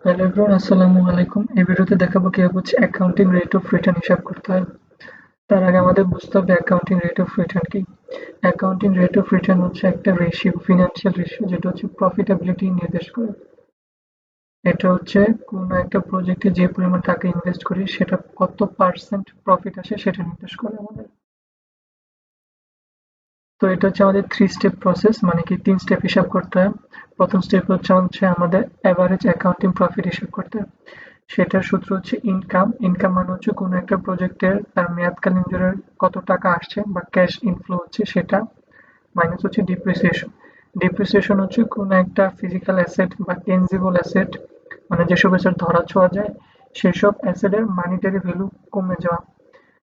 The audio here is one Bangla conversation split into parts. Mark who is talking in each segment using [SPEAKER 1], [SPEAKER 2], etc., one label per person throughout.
[SPEAKER 1] হ্যালো এভরিওয়ান, আসসালামু আলাইকুম। এই ভিডিওতে দেখাবো কিভাবে অ্যাকাউন্টিং রেট অফ রিটার্ন হিসাব করতে হয়। তার আগে আমাদের বুঝতে হবে অ্যাকাউন্টিং রেট অফ রিটার্ন কি। অ্যাকাউন্টিং রেট অফ রিটার্ন হচ্ছে একটা রেশিও, ফিনান্সিয়াল রেশিও, যেটা প্রফিটেবিলিটি নির্দেশ করে। এটা কোনো একটা প্রজেক্টে যে পরিমাণ টাকা ইনভেস্ট করি সেটা কত পার্সেন্ট প্রফিট আসে সেটা নির্দেশ করে আমাদের। তো এটা আমাদের 3 স্টেপ প্রসেস, মানে কি 3 স্টেপ হিসাব করতে হয়। প্রথম স্টেপ আমাদের অ্যাভারেজ অ্যাকাউন্টিং প্রফিট হিসাব করতে হয়। সেটার সূত্র ইনকাম। ইনকাম মানে কোনো একটা প্রজেক্টের তার মেয়াদকালীন জোরের কত টাকা আসছে বা ক্যাশ ইনফ্লো হচ্ছে সেটা, মাইনাস ডিপ্রিসিয়েশন। ডিপ্রিসিয়েশন কোনো একটা ফিজিক্যাল অ্যাসেট বা টেনজিবল অ্যাসেট, মানে যেসব অ্যাসেট ধরা ছোঁয়া যায় সেসব অ্যাসেটের মানিটারি ভ্যালু কমে যাওয়া।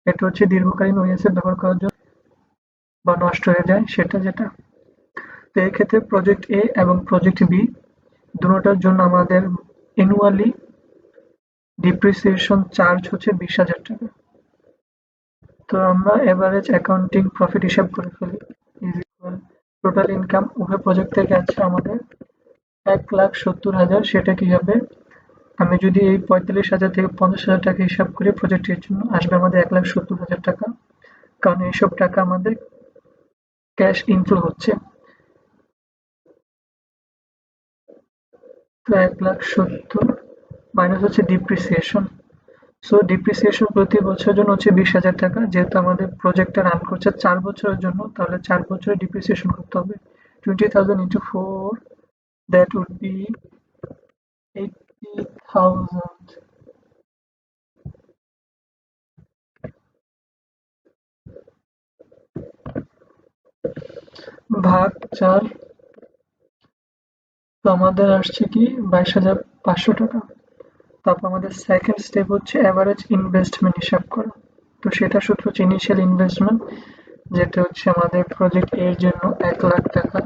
[SPEAKER 1] এটা দীর্ঘকালীন ওই অ্যাসেট ব্যবহার করার জন্য বা নষ্ট হয়ে যায় সেটা যেটা। তো এক্ষেত্রে প্রজেক্ট এ এবং প্রজেক্ট বি দুটোটার জন্য আমাদের অ্যানুয়ালি ডিপ্রিসিয়েশন চার্জ 20,000 টাকা। তো আমরা এভারেজ অ্যাকাউন্টিং প্রফিট হিসাব করে ফেলি, ইজ ইকুয়াল টোটাল ইনকাম উভয় প্রজেক্ট থেকে আছে আমাদের 1,70,000। সেটা কি হবে, আমি যদি এই 45,000 থেকে 50,000 টাকা হিসাব করি, প্রজেক্টের জন্য আসবে আমাদের 1,70,000 টাকা, কারণ এইসব টাকা আমাদের ক্যাশ ইনফ্লো হচ্ছে। তো 1,70,000 মাইনাস ডিপ্রিসিয়েশন। সো ডিপ্রিসিয়েশন প্রতি বছরের জন্য 20,000 টাকা। যেহেতু আমাদের প্রজেক্টটা রান করছে 4 বছরের জন্য, তাহলে 4 বছরে ডিপ্রিসিয়েশন করতে হবে 20,000 ইন্টু 4, দ্যাট উড বি 80,000 ভাগ 4। তো আমাদের আসছে কি 22,500 টাকা। তারপর আমাদের সেকেন্ড স্টেপ অ্যাভারেজ ইনভেস্টমেন্ট হিসাব করা। তো সেটা সূত্র ইনিশিয়াল ইনভেস্টমেন্ট, যেটা আমাদের প্রজেক্ট এর জন্য 1,00,000 টাকা।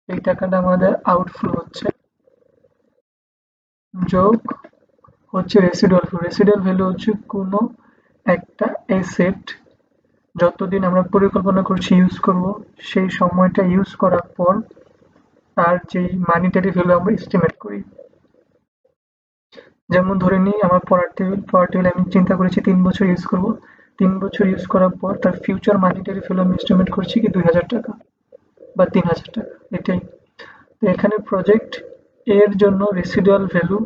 [SPEAKER 1] এই টাকাটা আমাদের আউটফ্লো হচ্ছে, যোগ রেসিডুয়াল ভ্যালু। রেসিডুয়াল ভ্যালু কোনো একটা অ্যাসেট যতদিন আমরা পরিকল্পনা করছি ইউজ করব, সেই সময়টা ইউজ করার পর তার যেই মানিটারি ভ্যালু আমরা এস্টিমেট করি। যেমন ধরে নিই আমার পড়ার টেবিল আমি চিন্তা করেছি 3 বছর ইউজ করব। 3 বছর ইউজ করার পর তার ফিউচার মানিটারি ভ্যালু আমি এস্টিমেট করছি কি 2,000 টাকা বা 3,000 টাকা, এটাই। তো এখানে প্রজেক্ট এর জন্য রেসিডুয়াল ভ্যালু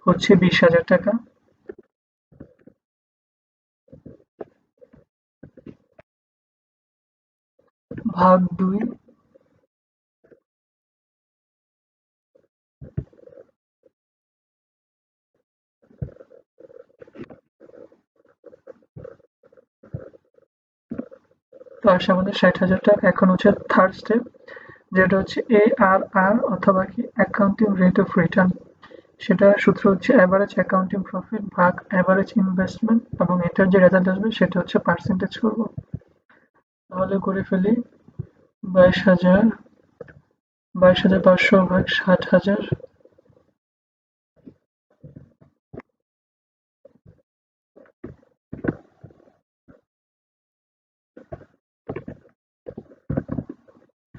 [SPEAKER 1] 20,000 টাকা, ভাগ 2। তো আসে আমাদের 60,000 টাকা। এখন থার্ড স্টেপ, যেটা ARR অথবা কি অ্যাকাউন্টিং রেট অফ রিটার্ন। সেটার সূত্র অ্যাভারেজ অ্যাকাউন্টিং প্রফিট ভাগ অ্যাভারেজ ইনভেস্টমেন্ট, এবং এটার যে রেজাল্ট আসবে সেটা পার্সেন্টেজ করব। তাহলে করে ফেলি 22,000, 22,500 ভাগ 60,000,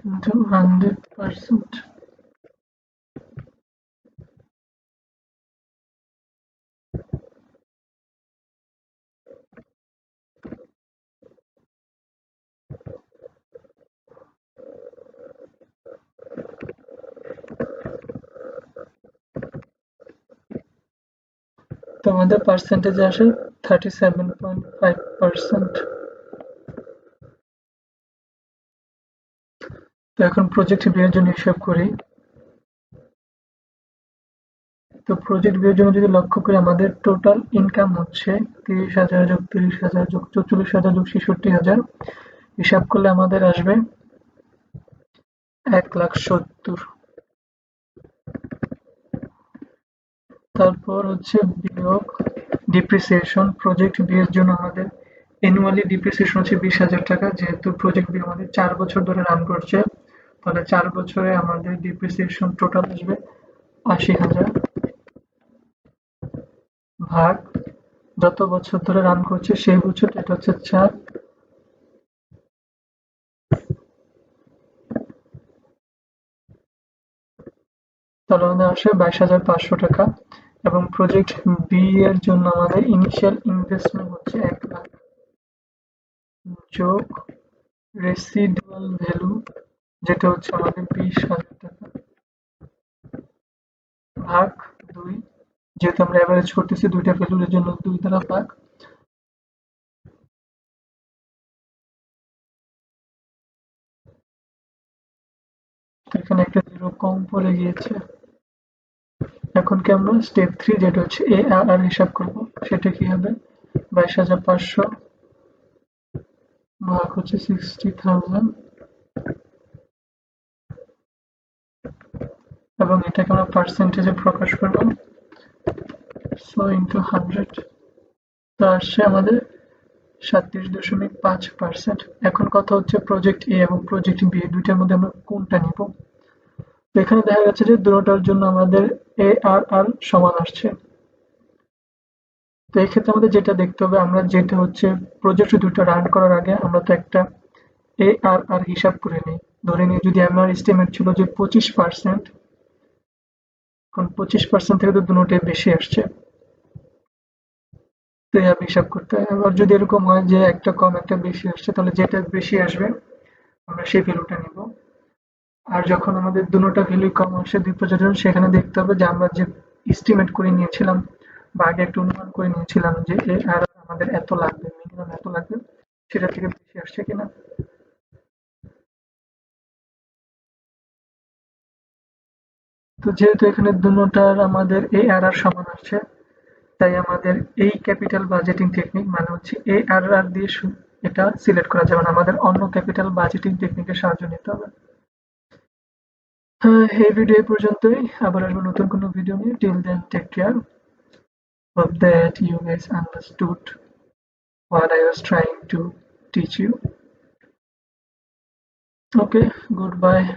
[SPEAKER 1] ইন্টু 100%। তো আমাদের পার্সেন্টেজ আসে 37.5%। তো এখন প্রজেক্ট বি এর জন্য হিসাব করি। তো প্রজেক্ট বি এর জন্য যদি লক্ষ্য করি, আমাদের টোটাল ইনকাম 30,000 যোগ 30,000 যোগ 44,000 যোগ 66,000। হিসাব করলে আমাদের আসবে 1,70,000। তারপর বিয়োগ ডিপ্রিসিয়েশন। প্রজেক্ট বি এর জন্য আমাদের অ্যানুয়ালি ডিপ্রিসিয়েশন 20,000 টাকা। যেহেতু প্রজেক্ট বি আমাদের 4 বছর ধরে রান করছে, তাহলে 4 বছরে আমাদের ডিপ্রিসিয়েশন টোটাল আসবে 80,000, ভাগ যত বছর ধরে রান করছে সেই বছর, এটা 4। তাহলে আমাদের আসে 22,500 টাকা এবং প্রজেক্ট বি এর জন্য আমাদের ইনিশিয়াল ইনভেস্টমেন্ট হচ্ছে 1,00,000 যোগ রেসিডুয়াল ভ্যালু যেটা হচ্ছে আমাদের 20,000 টাকা ভাগ 2, যেহেতু আমরা অ্যাভারেজ করতেছি দুইটা ভ্যালুর জন্য 2 দ্বারা ভাগ। এখানে একটা জিরো কম পড়ে গিয়েছে। এখন কি আমরা স্টেপ 3 যেটা হচ্ছে ARR হিসাব করব, সেটা কি হবে 22,500 ভাগ হচ্ছে 60,000 এবং এটাকে আমরা পার্সেন্টেজে প্রকাশ করব, সো ইন্টু 100। তো আসছে আমাদের 37.5%। এখন কথা হচ্ছে প্রজেক্ট এ এবং প্রজেক্ট বি দুইটার মধ্যে আমরা কোনটা নিব। তো এখানে দেখা যাচ্ছে যে দুটোটার জন্য আমাদের ARR সমান আসছে। তো এই ক্ষেত্রে আমাদের যেটা দেখতে হবে, আমরা যেটা হচ্ছে প্রজেক্ট দুটো রান করার আগে আমরা তো একটা ARR হিসাব করে নিই। ধরে নিই যদি আমার এস্টিমেট ছিল যে 25%, এখন 25% থেকে তো দুটোটাই বেশি আসছে, তো এইভাবে হিসাব করতে হয়। আবার যদি এরকম হয় যে একটা কম একটা বেশি আসছে, তাহলে যেটা বেশি আসবে আমরা সেই ভ্যালুটা নিব। আর যখন আমাদের দুটোটা ভ্যালু কম আসে দুই প্রজেক্টের জন্য, সেখানে দেখতে হবে যে আমরা যে এস্টিমেট করে নিয়েছিলাম বা আগে একটা অনুমান করে নিয়েছিলাম যে ARR আমাদের এত লাগবে, মিনিমাম এত লাগবে, সেটা থেকে বেশি আসছে কিনা। তো যেহেতু এখানে দুটোটার আমাদের ARR সমান আসছে, তাই আমাদের এই ক্যাপিটাল বাজেটিং টেকনিক মানে হচ্ছে ARR দিয়ে এটা সিলেক্ট করা যাবে না, আমাদের অন্য ক্যাপিটাল বাজেটিং টেকনিকের সাহায্য নিতে হবে। হ্যাঁ, এই ভিডিও এই পর্যন্তই। আবার আসবো নতুন কোনো ভিডিও নিয়ে। Till then take care. Hope that you guys understood what I was trying to teach you. Okay, goodbye.